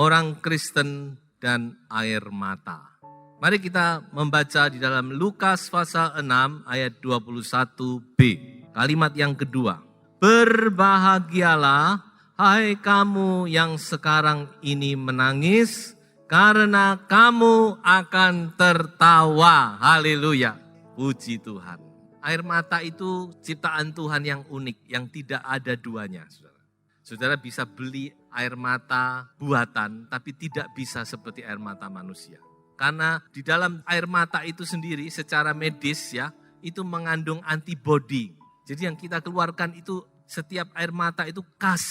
orang Kristen dan air mata. Mari kita membaca di dalam Lukas pasal 6 ayat 21b. Kalimat yang kedua. Berbahagialah hai kamu yang sekarang ini menangis, karena kamu akan tertawa. Haleluya. Puji Tuhan. Air mata itu ciptaan Tuhan yang unik, yang tidak ada duanya. Saudara bisa beli air mata buatan, tapi tidak bisa seperti air mata manusia. Karena di dalam air mata itu sendiri secara medis ya, itu mengandung antibodi. Jadi yang kita keluarkan itu setiap air mata itu khas.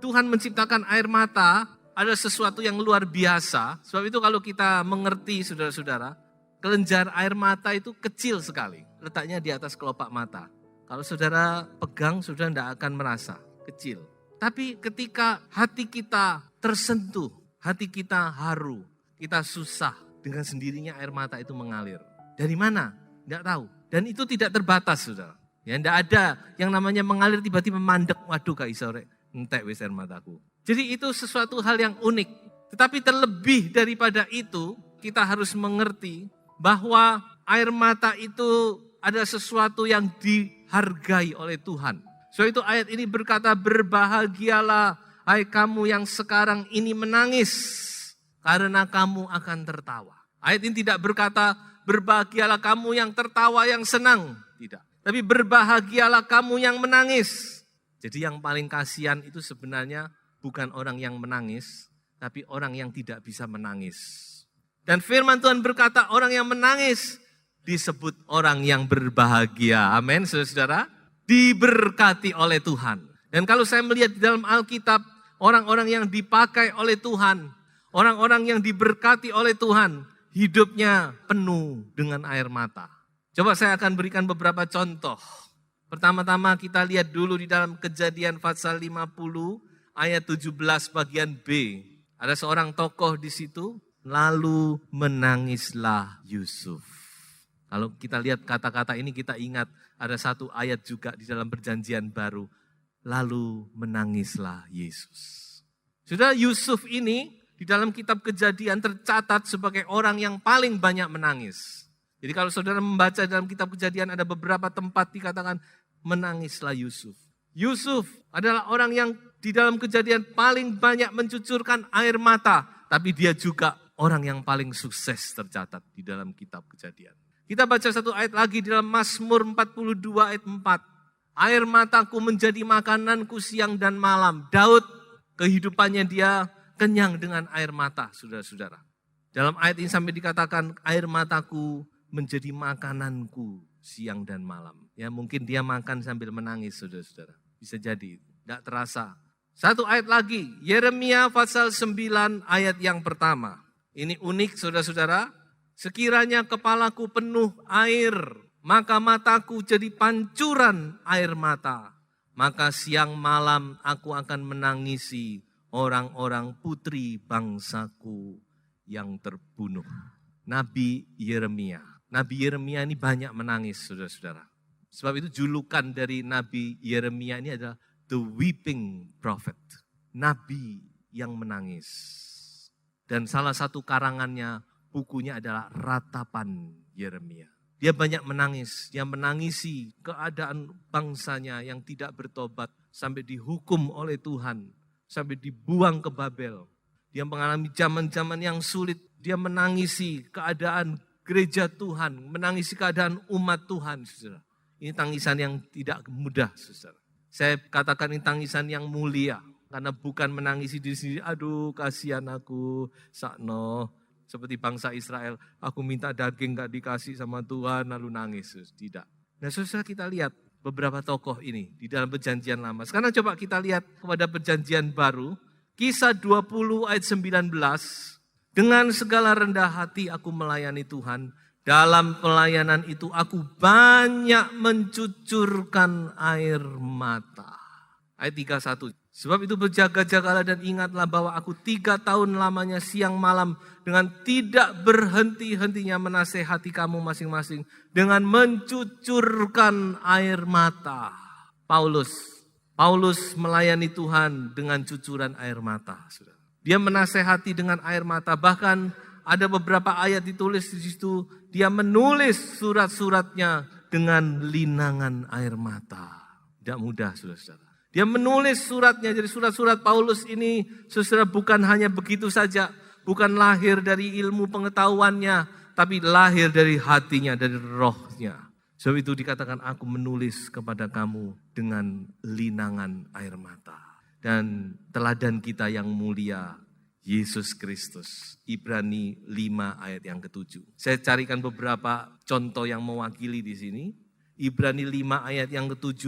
Tuhan menciptakan air mata ada sesuatu yang luar biasa. Sebab itu kalau kita mengerti saudara-saudara, kelenjar air mata itu kecil sekali. Letaknya di atas kelopak mata. Kalau saudara pegang, saudara tidak akan merasa kecil. Tapi ketika hati kita tersentuh, hati kita haru, kita susah, dengan sendirinya air mata itu mengalir. Dari mana? Tidak tahu. Dan itu tidak terbatas, saudara. Ya, tidak ada yang namanya mengalir tiba-tiba mandek. Waduh, Kak Isore, entek wis air mataku. Jadi itu sesuatu hal yang unik. Tetapi terlebih daripada itu, kita harus mengerti bahwa air mata itu ada sesuatu yang dihargai oleh Tuhan. So itu ayat ini berkata, berbahagialah hai kamu yang sekarang ini menangis, karena kamu akan tertawa. Ayat ini tidak berkata, berbahagialah kamu yang tertawa, yang senang. Tidak. Tapi berbahagialah kamu yang menangis. Jadi yang paling kasihan itu sebenarnya bukan orang yang menangis, tapi orang yang tidak bisa menangis. Dan firman Tuhan berkata, orang yang menangis disebut orang yang berbahagia. Amin, saudara-saudara. Diberkati oleh Tuhan. Dan kalau saya melihat di dalam Alkitab, orang-orang yang dipakai oleh Tuhan, orang-orang yang diberkati oleh Tuhan, hidupnya penuh dengan air mata. Coba saya akan berikan beberapa contoh. Pertama-tama kita lihat dulu di dalam Kejadian pasal 50 ayat 17 bagian B. Ada seorang tokoh di situ, lalu menangislah Yusuf. Kalau kita lihat kata-kata ini kita ingat ada satu ayat juga di dalam Perjanjian Baru. Lalu menangislah Yesus. Saudara, Yusuf ini di dalam kitab Kejadian tercatat sebagai orang yang paling banyak menangis. Jadi kalau saudara membaca dalam kitab Kejadian ada beberapa tempat dikatakan menangislah Yusuf. Yusuf adalah orang yang di dalam Kejadian paling banyak mencucurkan air mata. Tapi dia juga orang yang paling sukses tercatat di dalam kitab Kejadian. Kita baca satu ayat lagi di dalam Mazmur 42 ayat 4. Air mataku menjadi makananku siang dan malam. Daud kehidupannya dia kenyang dengan air mata, saudara-saudara. Dalam ayat ini sampai dikatakan air mataku menjadi makananku siang dan malam. Ya mungkin dia makan sambil menangis, saudara-saudara. Bisa jadi, tidak terasa. Satu ayat lagi, Yeremia pasal 9 ayat yang pertama. Ini unik, saudara-saudara. Sekiranya kepalaku penuh air, maka mataku jadi pancuran air mata. Maka siang malam aku akan menangisi orang-orang putri bangsaku yang terbunuh. Nabi Yeremia. Nabi Yeremia ini banyak menangis, saudara-saudara. Sebab itu julukan dari Nabi Yeremia ini adalah The Weeping Prophet. Nabi yang menangis. Dan salah satu karangannya, bukunya adalah Ratapan Yeremia. Dia banyak menangis, dia menangisi keadaan bangsanya yang tidak bertobat sampai dihukum oleh Tuhan, sampai dibuang ke Babel. Dia mengalami zaman-zaman yang sulit, dia menangisi keadaan gereja Tuhan, menangisi keadaan umat Tuhan, saudara. Ini tangisan yang tidak mudah, saudara. Saya katakan ini tangisan yang mulia, karena bukan menangisi diri sendiri, aduh kasihan aku, sakno. Seperti bangsa Israel, aku minta daging gak dikasih sama Tuhan lalu nangis. Tidak. Nah saudara kita lihat beberapa tokoh ini di dalam Perjanjian Lama. Sekarang coba kita lihat kepada Perjanjian Baru. Kisah 20 ayat 19. Dengan segala rendah hati aku melayani Tuhan. Dalam pelayanan itu aku banyak mencucurkan air mata. Ayat 31. Sebab itu berjaga-jagalah dan ingatlah bahwa aku 3 tahun lamanya siang malam dengan tidak berhenti-hentinya menasehati kamu masing-masing dengan mencucurkan air mata. Paulus melayani Tuhan dengan cucuran air mata. Dia menasehati dengan air mata. Bahkan ada beberapa ayat ditulis di situ. Dia menulis surat-suratnya dengan linangan air mata. Tidak mudah, saudara-saudara. Dia menulis suratnya. Jadi surat-surat Paulus ini, saudara, bukan hanya begitu saja. Bukan lahir dari ilmu pengetahuannya, tapi lahir dari hatinya, dari rohnya. Sebab itu dikatakan, aku menulis kepada kamu dengan linangan air mata. Dan teladan kita yang mulia, Yesus Kristus. Ibrani 5 ayat yang ke-7. Saya carikan beberapa contoh yang mewakili di sini. Ibrani 5 ayat yang ke-7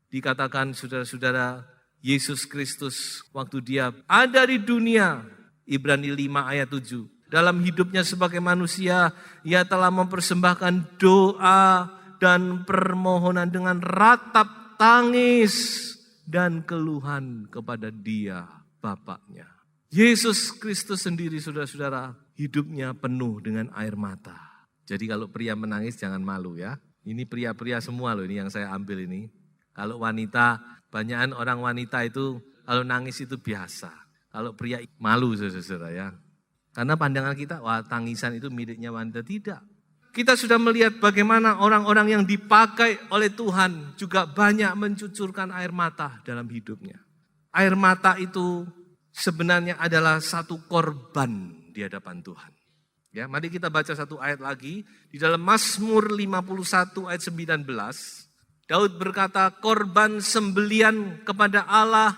dikatakan, saudara-saudara, Yesus Kristus waktu dia ada di dunia. Ibrani 5 ayat 7. Dalam hidupnya sebagai manusia, ia telah mempersembahkan doa dan permohonan dengan ratap tangis dan keluhan kepada Dia, Bapaknya. Yesus Kristus sendiri, saudara-saudara, hidupnya penuh dengan air mata. Jadi kalau pria menangis jangan malu ya. Ini pria-pria semua loh, ini yang saya ambil ini. Kalau wanita, banyakan orang wanita itu kalau nangis itu biasa. Kalau pria malu, saudara-saudara ya. Karena pandangan kita, wah tangisan itu miliknya wanita. Tidak. Kita sudah melihat bagaimana orang-orang yang dipakai oleh Tuhan juga banyak mencucurkan air mata dalam hidupnya. Air mata itu sebenarnya adalah satu korban di hadapan Tuhan. Ya, mari kita baca satu ayat lagi. Di dalam Mazmur 51 ayat 19. Daud berkata, korban sembelian kepada Allah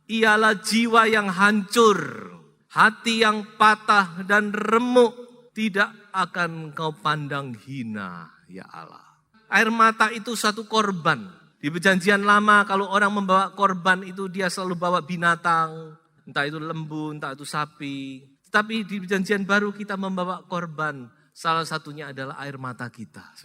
ialah jiwa yang hancur. Hati yang patah dan remuk tidak akan kau pandang hina, ya Allah. Air mata itu satu korban. Di perjanjian lama kalau orang membawa korban itu dia selalu bawa binatang. Entah itu lembu, entah itu sapi. Tapi di perjanjian baru kita membawa korban. Salah satunya adalah air mata kita.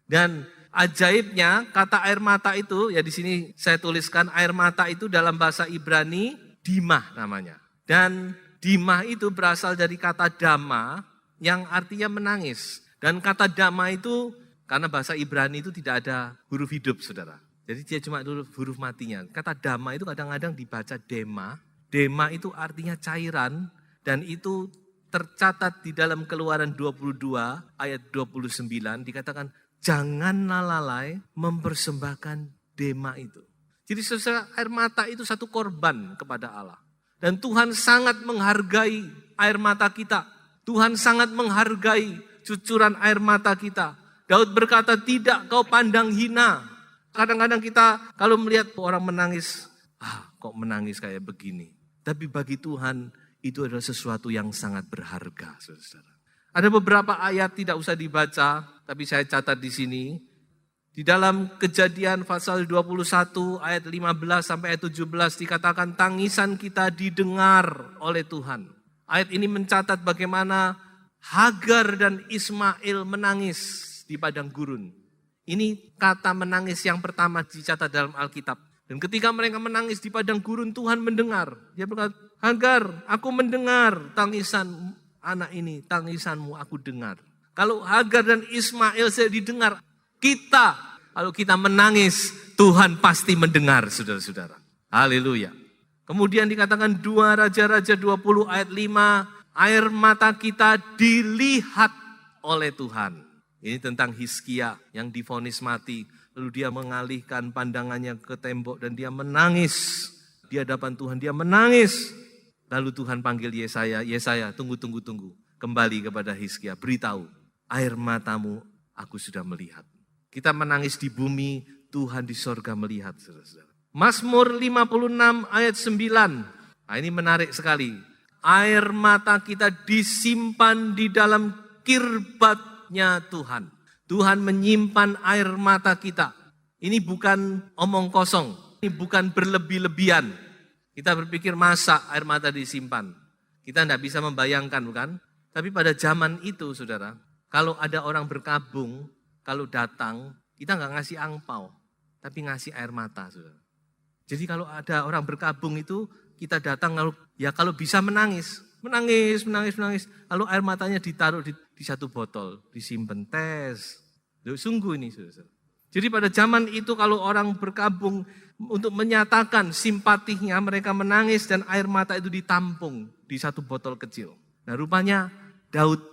Dan ajaibnya kata air mata itu, ya di sini saya tuliskan air mata itu dalam bahasa Ibrani, dimah namanya. Dan dimah itu berasal dari kata dama yang artinya menangis. Dan kata dama itu karena bahasa Ibrani itu tidak ada huruf hidup, saudara. Jadi dia cuma huruf matinya. Kata dama itu kadang-kadang dibaca dema. Dema itu artinya cairan dan itu tercatat di dalam Keluaran 22 ayat 29 dikatakan janganlah lalai mempersembahkan dema itu. Jadi saudara, air mata itu satu korban kepada Allah. Dan Tuhan sangat menghargai air mata kita. Tuhan sangat menghargai cucuran air mata kita. Daud berkata, tidak kau pandang hina. Kadang-kadang kita kalau melihat orang menangis, kok menangis kayak begini. Tapi bagi Tuhan itu adalah sesuatu yang sangat berharga, saudara. Ada beberapa ayat tidak usah dibaca, tapi saya catat di sini. Di dalam Kejadian pasal 21 ayat 15 sampai ayat 17 dikatakan tangisan kita didengar oleh Tuhan. Ayat ini mencatat bagaimana Hagar dan Ismail menangis di padang gurun. Ini kata menangis yang pertama dicatat dalam Alkitab. Dan ketika mereka menangis di padang gurun Tuhan mendengar. Dia berkata, Hagar, aku mendengar tangisan anak ini, tangisanmu aku dengar. Kalau Hagar dan Ismail saya didengar, kalau kita menangis, Tuhan pasti mendengar, saudara-saudara. Haleluya. Kemudian dikatakan 2 Raja-Raja 20 ayat 5, air mata kita dilihat oleh Tuhan. Ini tentang Hizkia yang divonis mati. Lalu dia mengalihkan pandangannya ke tembok dan dia menangis. Di hadapan Tuhan dia menangis. Lalu Tuhan panggil Yesaya, Yesaya tunggu. Kembali kepada Hizkia, beritahu, air matamu aku sudah melihat. Kita menangis di bumi, Tuhan di sorga melihat, saudara-saudara. Mazmur 56 ayat 9. Nah, ini menarik sekali. Air mata kita disimpan di dalam kirbatnya Tuhan. Tuhan menyimpan air mata kita. Ini bukan omong kosong. Ini bukan berlebih-lebihan. Kita berpikir masa air mata disimpan. Kita tidak bisa membayangkan, bukan? Tapi pada zaman itu, saudara, kalau ada orang berkabung, kalau datang, kita nggak ngasih angpau, tapi ngasih air mata, saudara. Jadi kalau ada orang berkabung itu, kita datang kalau bisa menangis. Lalu air matanya ditaruh di satu botol, disimpan tes. Sungguh ini, saudara. Jadi pada zaman itu kalau orang berkabung untuk menyatakan simpatinya, mereka menangis dan air mata itu ditampung di satu botol kecil. Nah, rupanya Daud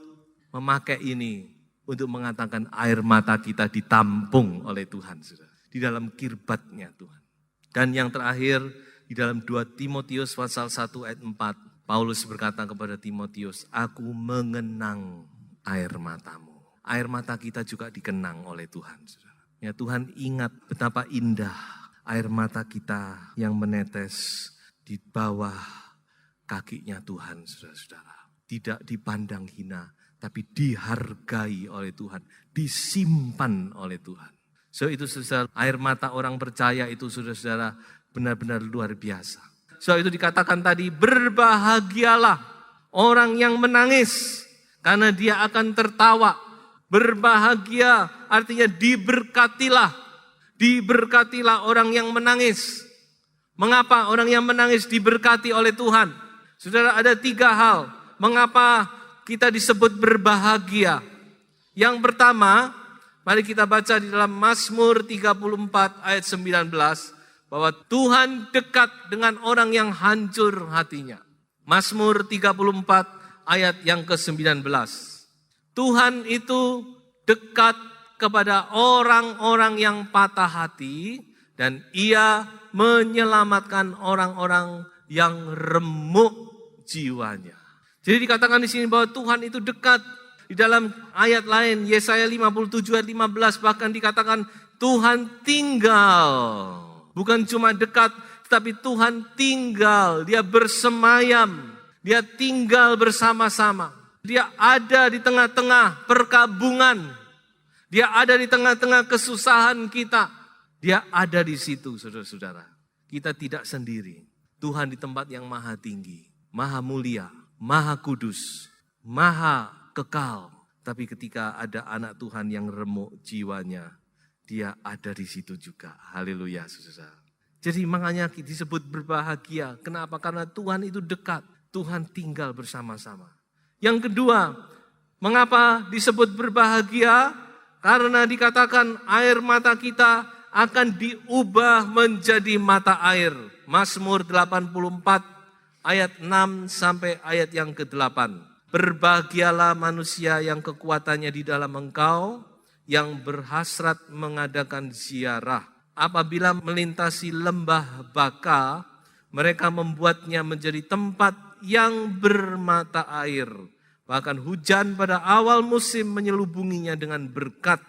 memakai ini untuk mengatakan air mata kita ditampung oleh Tuhan, saudara, di dalam kirbatnya Tuhan. Dan yang terakhir, di dalam 2 Timotius pasal 1 ayat 4, Paulus berkata kepada Timotius, aku mengenang air matamu. Air mata kita juga dikenang oleh Tuhan, saudara. Ya, Tuhan ingat betapa indah air mata kita yang menetes di bawah kakinya Tuhan, saudara-saudara. Tidak dipandang hina, tapi dihargai oleh Tuhan, disimpan oleh Tuhan. So itu saudara, air mata orang percaya itu saudara-saudara benar-benar luar biasa. So itu dikatakan tadi, berbahagialah orang yang menangis karena dia akan tertawa. Berbahagia artinya diberkatilah. Diberkatilah orang yang menangis. Mengapa orang yang menangis diberkati oleh Tuhan? Saudara, ada 3 hal mengapa kita disebut berbahagia. Yang pertama, mari kita baca di dalam Mazmur 34 ayat 19, bahwa Tuhan dekat dengan orang yang hancur hatinya. Mazmur 34 ayat yang ke-19. Tuhan itu dekat kepada orang-orang yang patah hati dan ia menyelamatkan orang-orang yang remuk jiwanya. Jadi dikatakan di sini bahwa Tuhan itu dekat. Di dalam ayat lain, Yesaya 57 ayat 15 bahkan dikatakan Tuhan tinggal. Bukan cuma dekat, tetapi Tuhan tinggal. Dia bersemayam. Dia tinggal bersama-sama. Dia ada di tengah-tengah perkabungan. Dia ada di tengah-tengah kesusahan kita. Dia ada di situ, saudara-saudara. Kita tidak sendiri. Tuhan di tempat yang maha tinggi, maha mulia, maha kudus, maha kekal. Tapi ketika ada anak Tuhan yang remuk jiwanya, dia ada di situ juga. Haleluya, saudara. Jadi makanya disebut berbahagia. Kenapa? Karena Tuhan itu dekat. Tuhan tinggal bersama-sama. Yang kedua, mengapa disebut berbahagia? Karena dikatakan air mata kita akan diubah menjadi mata air. Mazmur 84 ayat 6 sampai ayat yang ke-8. Berbahagialah manusia yang kekuatannya di dalam Engkau, yang berhasrat mengadakan ziarah. Apabila melintasi lembah Baka, mereka membuatnya menjadi tempat yang bermata air. Bahkan hujan pada awal musim menyelubunginya dengan berkat.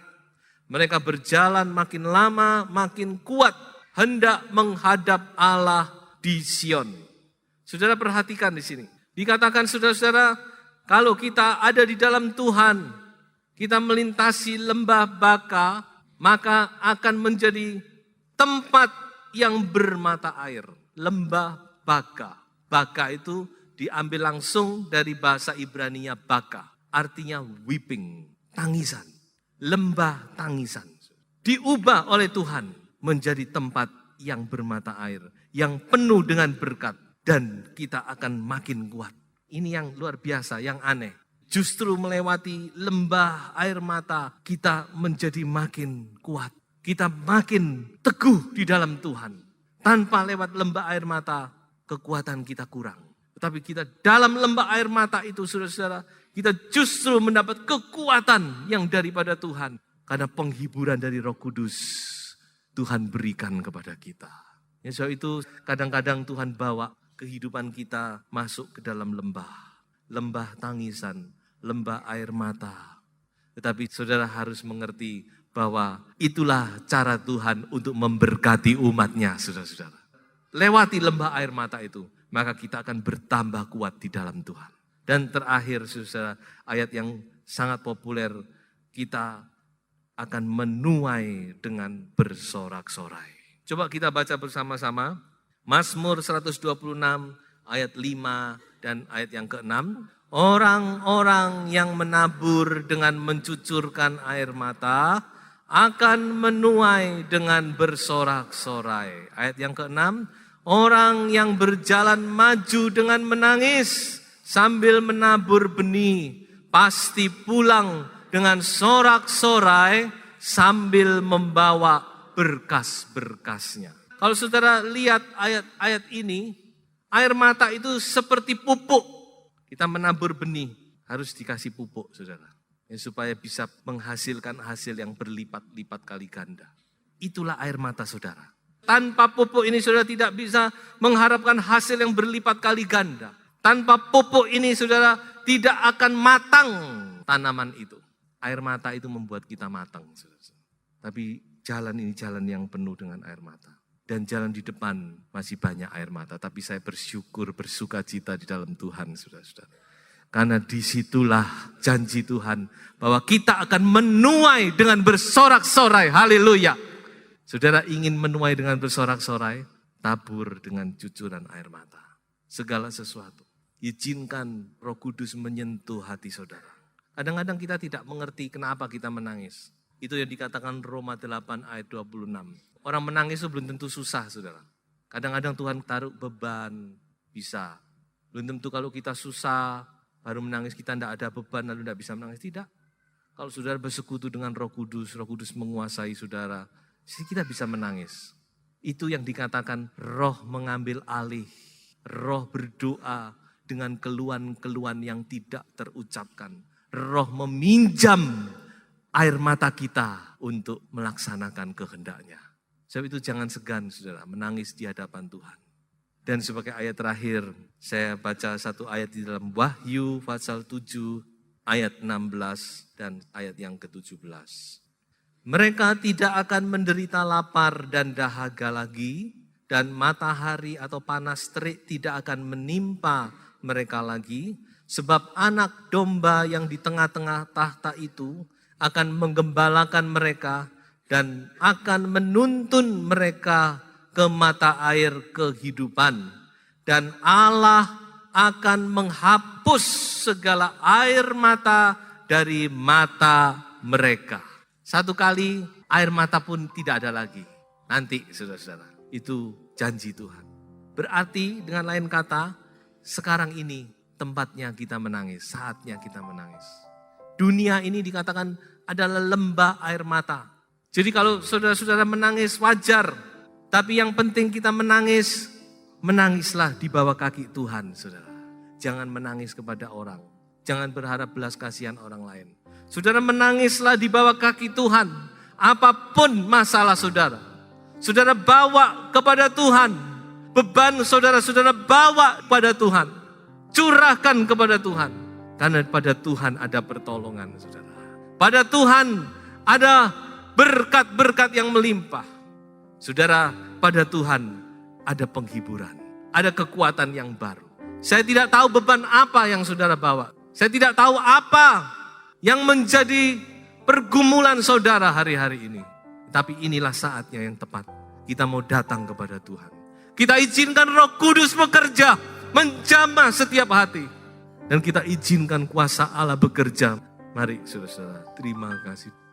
Mereka berjalan makin lama, makin kuat, hendak menghadap Allah di Sion. Saudara perhatikan di sini. Dikatakan saudara-saudara, kalau kita ada di dalam Tuhan, kita melintasi lembah Baka, maka akan menjadi tempat yang bermata air. Lembah Baka. Baka itu diambil langsung dari bahasa Ibrani-nya Baka. Artinya weeping, tangisan. Lembah tangisan. Diubah oleh Tuhan menjadi tempat yang bermata air. Yang penuh dengan berkat. Dan kita akan makin kuat. Ini yang luar biasa, yang aneh. Justru melewati lembah air mata, kita menjadi makin kuat. Kita makin teguh di dalam Tuhan. Tanpa lewat lembah air mata, kekuatan kita kurang. Tetapi kita dalam lembah air mata itu, saudara-saudara, kita justru mendapat kekuatan yang daripada Tuhan. Karena penghiburan dari Roh Kudus Tuhan berikan kepada kita. Ya, so itu kadang-kadang Tuhan bawa kehidupan kita masuk ke dalam lembah. Lembah tangisan, lembah air mata. Tetapi saudara harus mengerti bahwa itulah cara Tuhan untuk memberkati umatnya, saudara-saudara. Lewati lembah air mata itu, maka kita akan bertambah kuat di dalam Tuhan. Dan terakhir, saudara, ayat yang sangat populer, kita akan menuai dengan bersorak-sorai. Coba kita baca bersama-sama. Mazmur 126 ayat 5 dan ayat yang ke-6. Orang-orang yang menabur dengan mencucurkan air mata akan menuai dengan bersorak-sorai. Ayat yang ke-6. Orang yang berjalan maju dengan menangis sambil menabur benih pasti pulang dengan sorak-sorai sambil membawa berkas-berkasnya. kalau saudara lihat ayat-ayat ini, air mata itu seperti pupuk. Kita menabur benih, harus dikasih pupuk, saudara. Ya, supaya bisa menghasilkan hasil yang berlipat-lipat kali ganda. Itulah air mata saudara. Tanpa pupuk ini saudara tidak bisa mengharapkan hasil yang berlipat kali ganda. Tanpa pupuk ini saudara tidak akan matang tanaman itu. Air mata itu membuat kita matang, saudara. Tapi jalan ini jalan yang penuh dengan air mata. Dan jalan di depan masih banyak air mata. Tapi saya bersyukur, bersuka cita di dalam Tuhan, saudara-saudara. Karena disitulah janji Tuhan bahwa kita akan menuai dengan bersorak-sorai. Haleluya. Saudara ingin menuai dengan bersorak-sorai, tabur dengan cucuran air mata. Segala sesuatu. Izinkan Roh Kudus menyentuh hati saudara. Kadang-kadang kita tidak mengerti kenapa kita menangis. Itu yang dikatakan Roma 8 ayat 26. Orang menangis itu belum tentu susah, saudara. Kadang-kadang Tuhan taruh beban, bisa. Belum tentu kalau kita susah, baru menangis kita tidak ada beban, lalu tidak bisa menangis. Tidak. Kalau saudara bersekutu dengan Roh Kudus menguasai saudara, kita bisa menangis. Itu yang dikatakan roh mengambil alih. Roh berdoa dengan keluhan-keluhan yang tidak terucapkan. Roh meminjam air mata kita untuk melaksanakan kehendaknya. Sebab itu jangan segan saudara menangis di hadapan Tuhan. Dan sebagai ayat terakhir saya baca satu ayat di dalam Wahyu pasal 7 ayat 16 dan ayat yang ke-17. Mereka tidak akan menderita lapar dan dahaga lagi dan matahari atau panas terik tidak akan menimpa mereka lagi. Sebab anak domba yang di tengah-tengah tahta itu akan menggembalakan mereka dan akan menuntun mereka ke mata air kehidupan. Dan Allah akan menghapus segala air mata dari mata mereka. Satu kali air mata pun tidak ada lagi. Nanti saudara-saudara, itu janji Tuhan. Berarti dengan lain kata, sekarang ini tempatnya kita menangis, saatnya kita menangis. Dunia ini dikatakan adalah lembah air mata. Jadi kalau saudara-saudara menangis wajar. Tapi yang penting kita menangis, menangislah di bawah kaki Tuhan, saudara. Jangan menangis kepada orang. Jangan berharap belas kasihan orang lain. Saudara menangislah di bawah kaki Tuhan. Apapun masalah saudara. Saudara bawa kepada Tuhan. Beban saudara-saudara bawa kepada Tuhan. Curahkan kepada Tuhan. Karena pada Tuhan ada pertolongan, saudara. Pada Tuhan ada berkat-berkat yang melimpah. Saudara, pada Tuhan ada penghiburan. Ada kekuatan yang baru. Saya tidak tahu beban apa yang saudara bawa. Saya tidak tahu apa yang menjadi pergumulan saudara hari-hari ini. Tapi inilah saatnya yang tepat. Kita mau datang kepada Tuhan. Kita izinkan Roh Kudus bekerja. Menjamah setiap hati. Dan kita izinkan kuasa Allah bekerja. Mari saudara-saudara, terima kasih.